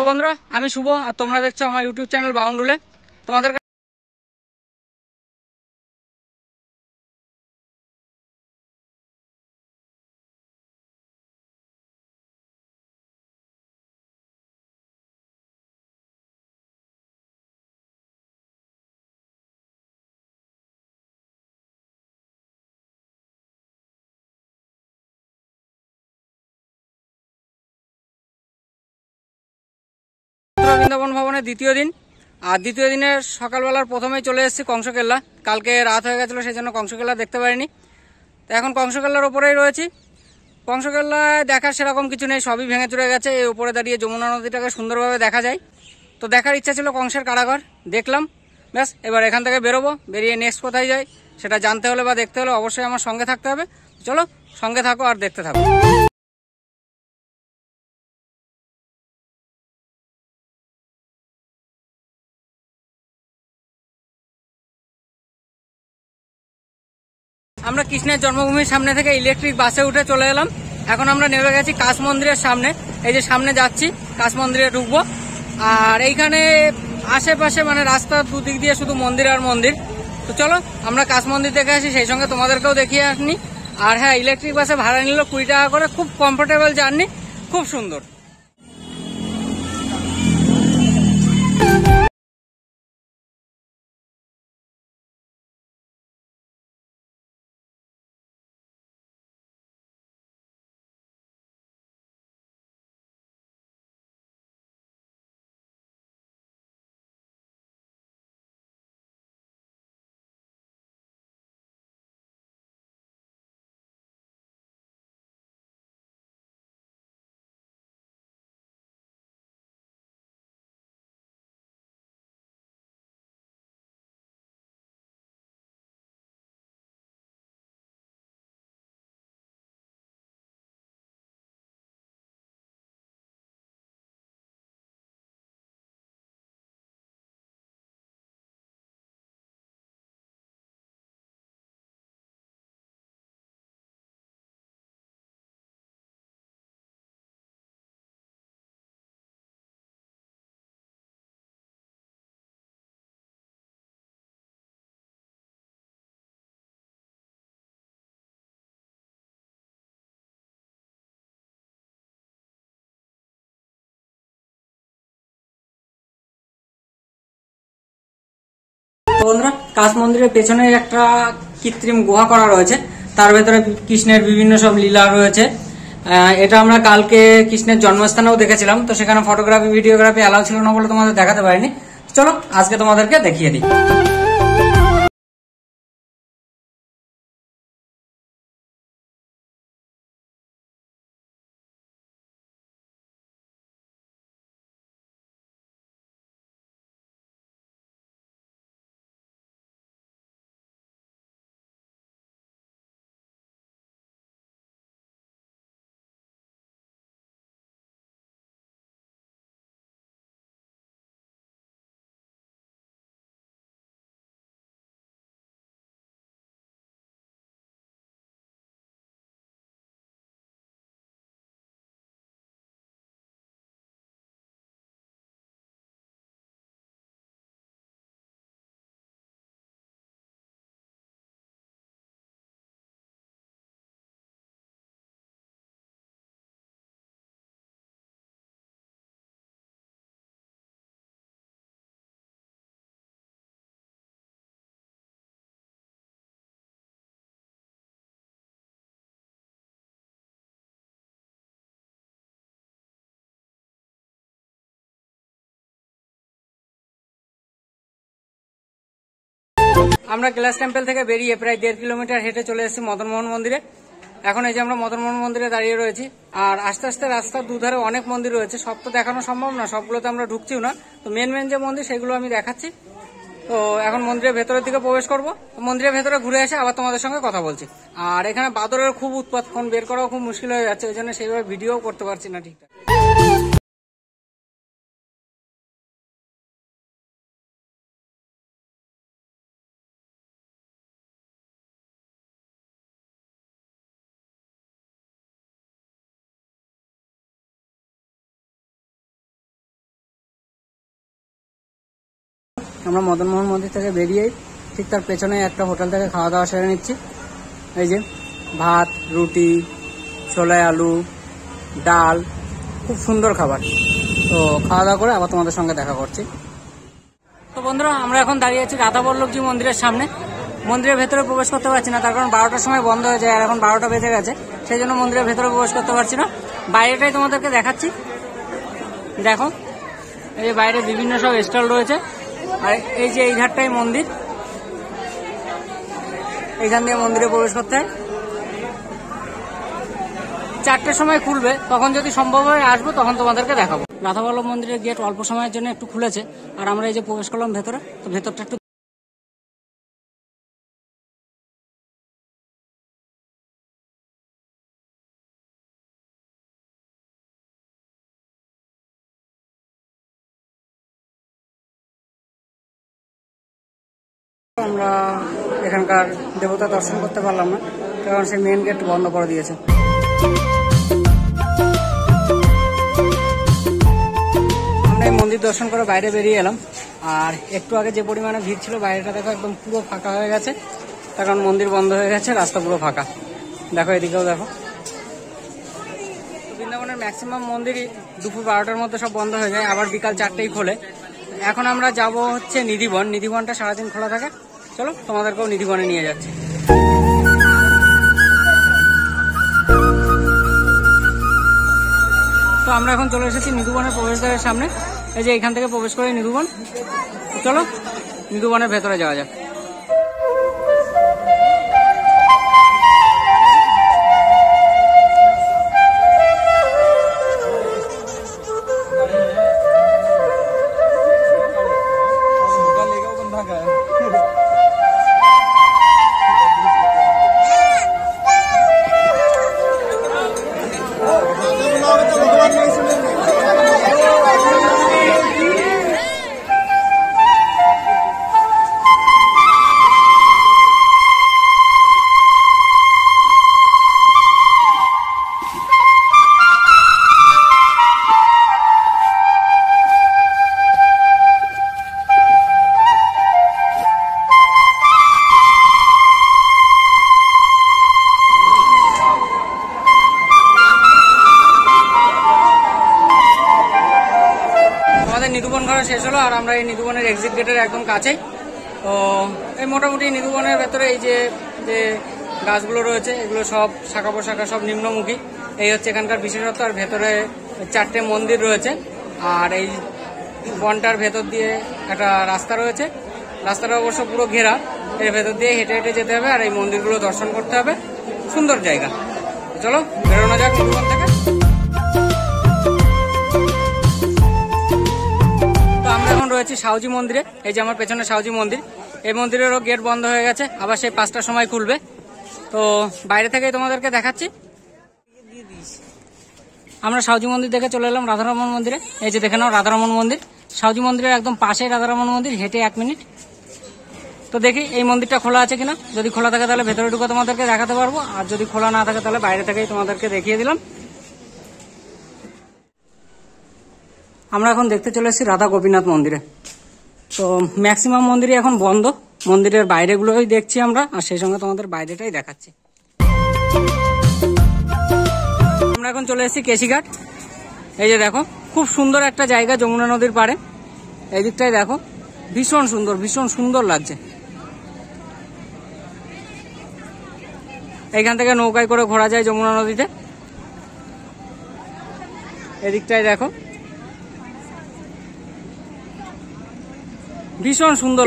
বন্ধুরা, আমি শুভ আর তোমরা দেখছো আমার ইউটিউব চ্যানেল বাউন্ডুলে। তোমাদের বৃন্দাবন ভবনের দ্বিতীয় দিন, আর দ্বিতীয় দিনের সকালবেলার প্রথমেই চলে এসেছি কংসকেল্লা। কালকে রাত হয়ে গেছিলো, সেই জন্য কংসকেল্লা দেখতে পারিনি। তো এখন কংসকেল্লার ওপরেই রয়েছি। কংসকেল্লায় দেখার সেরকম কিছু নেই, সবই ভেঙে চুরে গেছে। এই উপরে দাঁড়িয়ে যমুনা নদীটাকে সুন্দরভাবে দেখা যায়। তো দেখার ইচ্ছা ছিল কংসের কারাগার, দেখলাম। ব্যাস, এবার এখান থেকে বেরোবো। বেরিয়ে নেক্সট কোথায় যাই সেটা জানতে হলে বা দেখতে হলে অবশ্যই আমার সঙ্গে থাকতে হবে। চলো সঙ্গে থাকো আর দেখতে থাকো। আমরা কৃষ্ণের জন্মভূমির সামনে থেকে ইলেকট্রিক বাসে উঠে চলে এলাম। এখন আমরা নেমে গেছি কাশ মন্দিরের সামনে। এই যে সামনে যাচ্ছি, কাশ মন্দিরে ঢুকবো। আর এইখানে আশেপাশে মানে রাস্তার দুদিক দিয়ে শুধু মন্দির আর মন্দির। তো চলো আমরা কাশ মন্দির দেখে আসি, সেই সঙ্গে তোমাদেরকেও দেখিয়ে আসনি। আর হ্যাঁ, ইলেকট্রিক বাসে ভাড়া নিল 20 টাকা করে, খুব কমফোর্টেবল জার্নি, খুব সুন্দর। বন্ধুরা, কাশ মন্দিরের পেছনে একটা কৃত্রিম গুহা করা রয়েছে, তার ভেতরে কৃষ্ণের বিভিন্ন সব লীলা রয়েছে। এটা আমরা কালকে কৃষ্ণের জন্মস্থানেও দেখেছিলাম, তো সেখানে ফটোগ্রাফি ভিডিওগ্রাফি অ্যালাউ ছিল না বলে তোমাদের দেখাতে পারিনি। চলো আজকে তোমাদেরকে দেখিয়ে দিই। আমরা ক্লাস টেম্পল থেকে বেরিয়ে প্রায় 1.5 কিলোমিটার হেঁটে চলে এসেছি মদনমোহন মন্দিরে। এখন এই যে আমরা মদনমোহন মন্দিরে দাঁড়িয়ে রয়েছি। আর আস্তে আস্তে রাস্তার দুধারে অনেক মন্দির রয়েছে, সব তো দেখানো সম্ভব না, সবগুলোতে আমরা ঢুকছিও না। তো মেন মেন যে মন্দির সেগুলো আমি দেখাচ্ছি। তো এখন মন্দিরের ভেতরের দিকে প্রবেশ করব। মন্দিরের ভেতরে ঘুরে এসে আবার তোমাদের সঙ্গে কথা বলছি। আর এখানে বাদরের খুব উৎপাত, ফোন বের করাও খুব মুশকিল হয়ে যাচ্ছে, ওই জন্য সেইভাবে ভিডিও করতে পারছি না ঠিকঠাক। আমরা মদনমোহন মন্দির থেকে বেরিয়েই ঠিক তার পেছনে একটা হোটেল থেকে খাওয়া দাওয়া সেরে নিচ্ছি। এই যে ভাত, রুটি, ছোলা আলু, ডাল, খুব সুন্দর খাবার। তো খাওয়া দাওয়া করে আবার তোমাদের সঙ্গে দেখা করছি। তো বন্ধুরা, আমরা এখন দাঁড়িয়ে আছি রাধাবল্লভজি মন্দিরের সামনে। মন্দিরের ভেতরে প্রবেশ করতে পারছি না, তার কারণ 12টার সময় বন্ধ হয়ে যায়, আর এখন 12টা বেজে গেছে, সেই জন্য মন্দিরের ভেতরে প্রবেশ করতে পারছি না। বাইরেটাই তোমাদেরকে দেখাচ্ছি। দেখো, এই যে বাইরে বিভিন্ন সব স্টল রয়েছে, আর এই যে এই ঘাটটাই মন্দির, এইখান দিয়ে মন্দিরে প্রবেশ করতে হয়। 4টের সময় খুলবে, তখন যদি সম্ভব হয় আসবো, তখন তোমাদেরকে দেখাবো। রাধাবল্লভ মন্দিরের গেট অল্প সময়ের জন্য একটু খুলেছে, আর আমরা এই যে প্রবেশ করলাম ভেতরে। তো ভেতরটা একটু আমরা এখানকার দেবতা দর্শন করতে পারলাম না, কারণ সে মেন গেট বন্ধ করে দিয়েছে। আমরা এই মন্দির দর্শন করে বাইরে বেরিয়ে এলাম, আর একটু আগে যে পরিমাণে ভিড় ছিল, বাইরেটা দেখো একদম পুরো ফাঁকা হয়ে গেছে, তার কারণ মন্দির বন্ধ হয়ে গেছে, রাস্তা পুরো ফাঁকা। দেখো, এদিকেও দেখো। বৃন্দাবনের ম্যাক্সিমাম মন্দিরই দুপুর 12টার মধ্যে সব বন্ধ হয়ে যায়, আবার বিকাল 4টেই খোলে। এখন আমরা যাব হচ্ছে নিধিবন। নিধিবনটা সারাদিন খোলা থাকে। চলো, তোমাদেরকেও নিধিবনে নিয়ে যাচ্ছি। তো আমরা এখন চলে এসেছি নিধিবনের প্রবেশদ্বারের সামনে। এই যে এখান থেকে প্রবেশ করে নিধিবন। চলো নিধিবনের ভেতরে যাওয়া যাক। নিধুবন ঘোরা শেষ হলো, আর আমরা এই নিধুবনের এক্সিট গেটের একদম কাছেই। তো এই মোটামুটি নিধুবনের ভেতরে এই যে যে গাছগুলো রয়েছে, এগুলো সব শাখা প্রশাখা, সব নিম্নমুখী। এই হচ্ছে এখানকার বিশেষত্ব। আর ভেতরে 4টে মন্দির রয়েছে, আর এই বনটার ভেতর দিয়ে একটা রাস্তা রয়েছে। রাস্তাটা অবশ্য পুরো ঘেরা, এর ভেতর দিয়ে হেঁটে হেঁটে যেতে হবে, আর এই মন্দিরগুলো দর্শন করতে হবে। সুন্দর জায়গা। চলো বেরোনো যাক নিধুবন থেকে। এখন রয়েছে সাউজি মন্দিরে। এই যে আমার পেছনে সাউজি মন্দির। এই মন্দিরেরও গেট বন্ধ হয়ে গেছে, আবার সেই 5টার সময় খুলবে। তো বাইরে থেকেই তোমাদেরকে দেখাচ্ছি। আমরা সাউজি মন্দির দেখে চলে এলাম রাধারমণ মন্দিরে। এই যে দেখে নাও রাধারমণ মন্দির। সাউজি মন্দিরের একদম পাশেই রাধারমণ মন্দির, হেঁটে 1 মিনিট। তো দেখি এই মন্দিরটা খোলা আছে কিনা। যদি খোলা থাকে তাহলে ভেতরে ঢুকে তোমাদেরকে দেখাতে পারবো, আর যদি খোলা না থাকে তাহলে বাইরে থেকেই তোমাদেরকে দেখিয়ে দিলাম। আমরা এখন দেখতে চলে এসেছি রাধা গোপীনাথ মন্দিরে। তো ম্যাক্সিমাম মন্দিরই এখন বন্ধ। মন্দিরের বাইরেগুলোই দেখছি আমরা, আর সেই সঙ্গে তোমাদের বাইরেটাই দেখাচ্ছি। আমরা এখন চলে এসেছি কেশিঘাট। এই যে দেখো, খুব সুন্দর একটা জায়গা যমুনা নদীর পাড়ে। এই দিকটাই দেখো, ভীষণ সুন্দর, ভীষণ সুন্দর লাগছে। এইখান থেকে নৌকায় করে ঘোরা যায় যমুনা নদীতে। এদিকটাই দেখো, ভীষণ সুন্দর।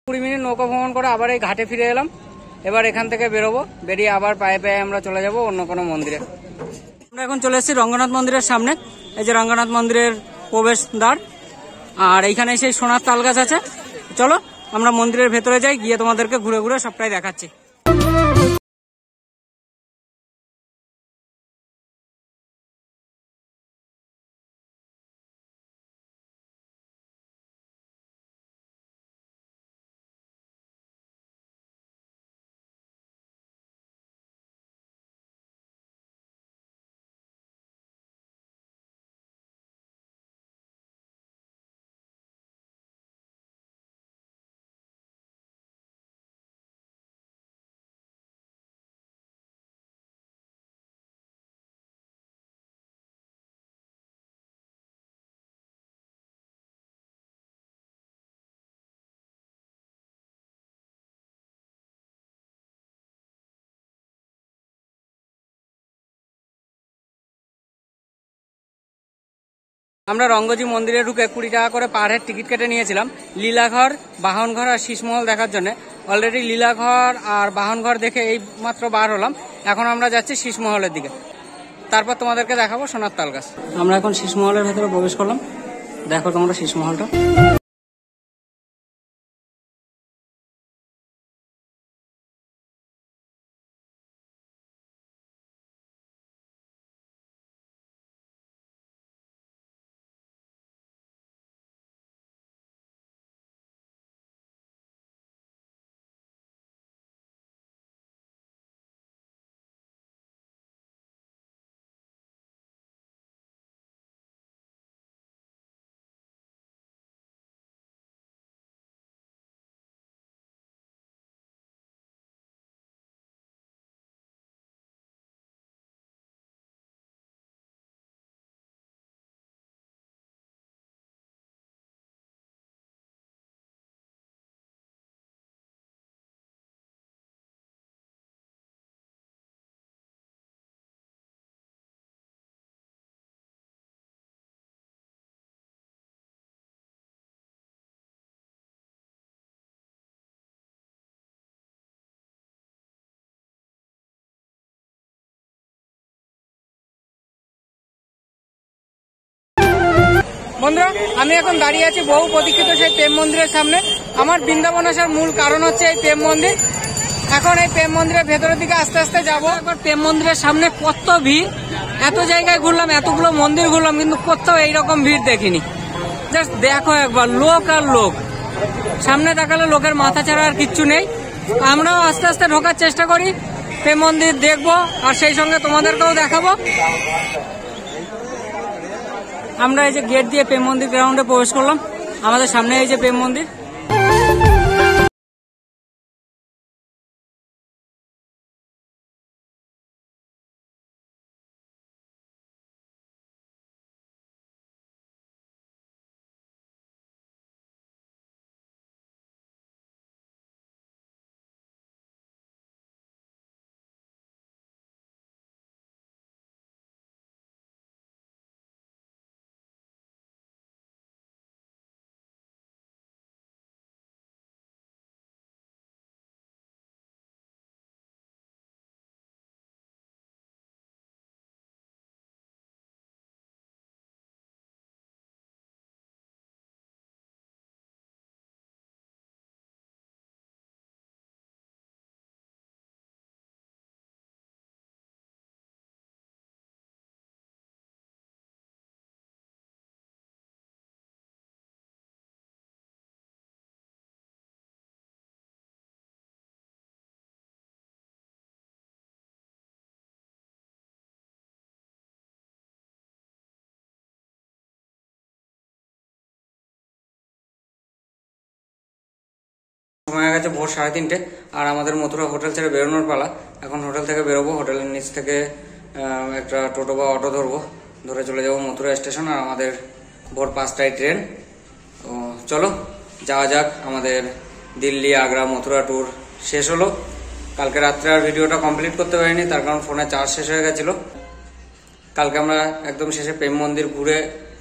কুড়ি মিনিট নৌকা ভ্রমণ করে আবার এই ঘাটে ফিরে এলাম। এবার এখান থেকে বেরোবো, বেরিয়ে আবার পায়ে পায়ে আমরা চলে যাব অন্য কোনো মন্দিরে। আমরা এখন চলে এসেছি রঙ্গনাথ মন্দিরের সামনে। এই যে রঙ্গনাথ মন্দিরের প্রবেশ দ্বার, আর এইখানে সেই সোনার তাল গাছ আছে। চলো আমরা মন্দিরের ভেতরে যাই, গিয়ে তোমাদেরকে ঘুরে ঘুরে সবটাই দেখাচ্ছি। আমরা রঙ্গজি মন্দিরে ঢুকে 20 টাকা করে পার হেড টিকিট কেটে নিয়েছিলাম লীলাঘর, বাহনঘর আর শীষমহল দেখার জন্য। অলরেডি লীলাঘর আর বাহনঘর দেখে এই মাত্র বার হলাম। এখন আমরা যাচ্ছি শীষমহলের দিকে, তারপর তোমাদেরকে দেখাবো সোনার তাল গাছ। আমরা এখন শীষমহলের ভেতরে প্রবেশ করলাম। দেখো তোমরা শীষমহলটা। বন্ধুরা, আমি এখন দাঁড়িয়ে আছি বহু প্রতীক্ষিত সেই প্রেম মন্দিরের সামনে। আমার বৃন্দাবন আসার মূল কারণ হচ্ছে এই প্রেম মন্দির। এখন এই প্রেম মন্দিরের ভেতরের দিকে আস্তে আস্তে যাবো। একবার প্রেম মন্দিরের সামনে কত ভিড়! এত জায়গায় ঘুরলাম, এতগুলো মন্দির ঘুরলাম, কিন্তু কোথাও এইরকম ভিড় দেখিনি। জাস্ট দেখো একবার, লোক আর লোক। সামনে তাকালে লোকের মাথা ছাড়া আর কিচ্ছু নেই। আমরাও আস্তে আস্তে ঢোকার চেষ্টা করি, প্রেম মন্দির দেখবো আর সেই সঙ্গে তোমাদেরকেও দেখাবো। আমরা এই যে গেট দিয়ে প্রেম মন্দির গ্রাউন্ডে প্রবেশ করলাম। আমাদের সামনে এই যে প্রেম মন্দির। সময় গেছে ভোর 3:30 আর আমাদের মথুরা হোটেল ছেড়ে বেরোনোর পালা। এখন হোটেল থেকে বেরোবো, হোটেলের নিচ থেকে একটা টোটো বা অটো ধরবো, ধরে চলে যাবো মথুরা স্টেশন। আর আমাদের ভোর 5টায় ট্রেন। তো চলো যাওয়া যাক। আমাদের দিল্লি, আগ্রা, মথুরা ট্যুর শেষ হলো। কালকে রাত্রে আর ভিডিওটা কমপ্লিট করতে পারিনি, তার কারণ ফোনে চার্জ শেষ হয়ে গেছিল। কালকে আমরা একদম শেষে প্রেম মন্দির ঘুরে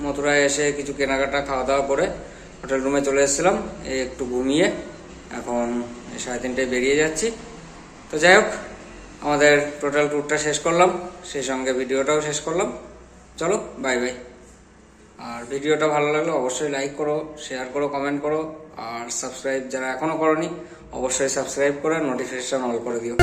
মথুরায় এসে কিছু কেনাকাটা, খাওয়া দাওয়া করে হোটেল রুমে চলে এসেছিলাম, একটু ঘুমিয়ে এখন 3:30টায় বেরিয়ে যাচ্ছি। তো যাই হোক, আমাদের টোটাল ট্যুরটা শেষ করলাম, সেই সঙ্গে ভিডিওটাও শেষ করলাম। চলো বাই বাই। আর ভিডিওটা ভালো লাগলে অবশ্যই লাইক করো, শেয়ার করো, কমেন্ট করো, আর সাবস্ক্রাইব যারা এখনো করোনি অবশ্যই সাবস্ক্রাইব করে নোটিফিকেশন অল করে দিও।